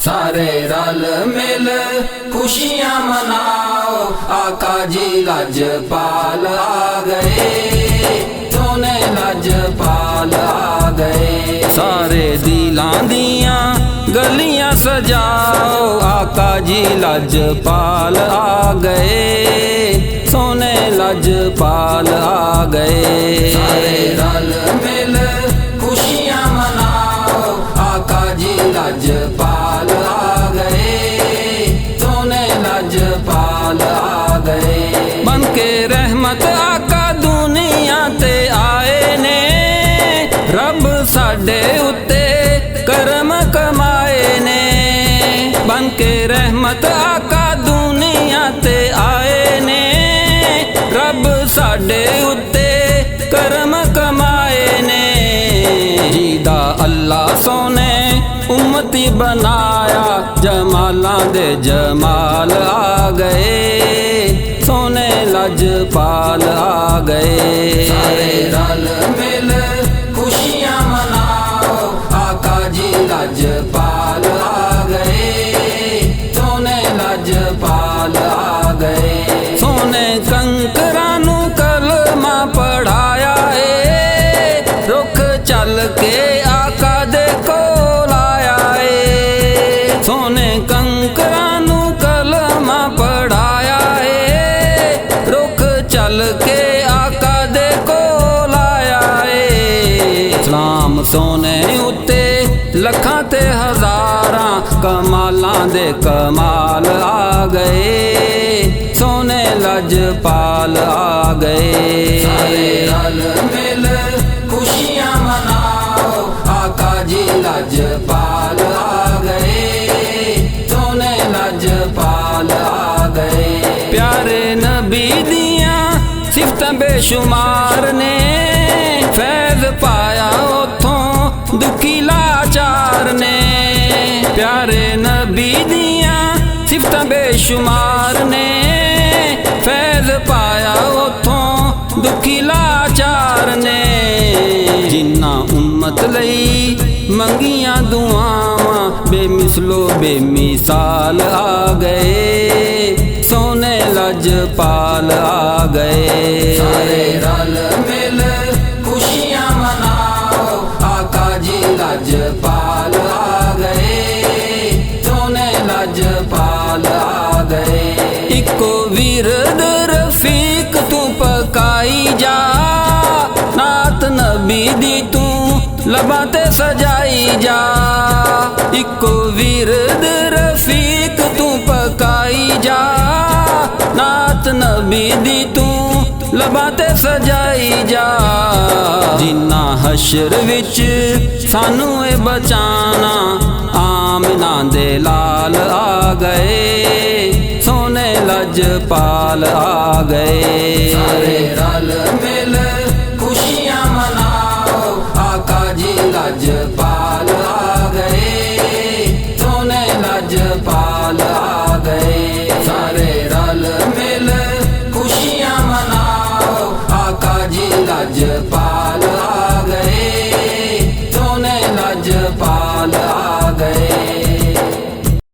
सारे रल मिल खुशियां मनाओ, आका जी लजपाल आ गए, सोने लजपाल आ गए। सारे दिलां दियां गलियां सजाओ, आका जी लजपाल आ गए, सोने लजपाल आ गए। सारे रल मिल खुशियां मनाओ, आका जी लजपाल आ गए, सोने लजपाल आ गए। बन के रहमत आका दुनिया ते आए ने, रब साडे उत्ते करम कमाए ने। बन के रहमत आका दुनिया ते आए ने, रब साडे उत्ते करम कमाए ने। जीदा अल्लाह सोने उम्मती बनाया, जमालां दे जमाल आ गए, सोने लजपाल आ गए। सारे रल मिल खुशियां मनाओ, आका जी लजपाल आ गए, सोने लजपाल आ गए। सोने कंकरां नूं कलमा पढ़ाया ए, रुख चल के आका दे कोल आया ए। सोने कंकरां नूं कलमा पढ़ाया ए, रुख चल के आका दे कोल आया ए। सलाम सोने उत्ते लखां ते हज़ारां, कमालां दे कमाल आ गए, सोने लजपाल आ गए। सारे रल मिल खुशियां मनाओ, आका जी लजपाल आ गए, सोने लजपाल आ गए। प्यारे नबी दियां सिफतां बेशुमार ने, फैज़ पाया उथों दुखी लाचार ने। प्यारे नबी दियां सिफतां बेशुमार ने, फैज़ पाया उथों दुखी लाचार ने। जिन्ना उम्मत लई मंगियां दुआवां, बेमिसलो बेमिसाल आ गए, सोने लजपाल आ गए। सारे रल मिल खुशियां मनाओ, आका जी लजपाल आ गए, सोने लजपाल आ गए। इको विरद रफीक तू पकाई जा, नात नबी दी तू लबां ते सजाई जा। इको विरद रफीक तू पकाई जा, नात नबी दी तू लबां ते सजाई जा। जिन्ना हशर विच सानू ए बचाना, आमना दे लाल आ गए, सोने लजपाल आ गए। सारे रल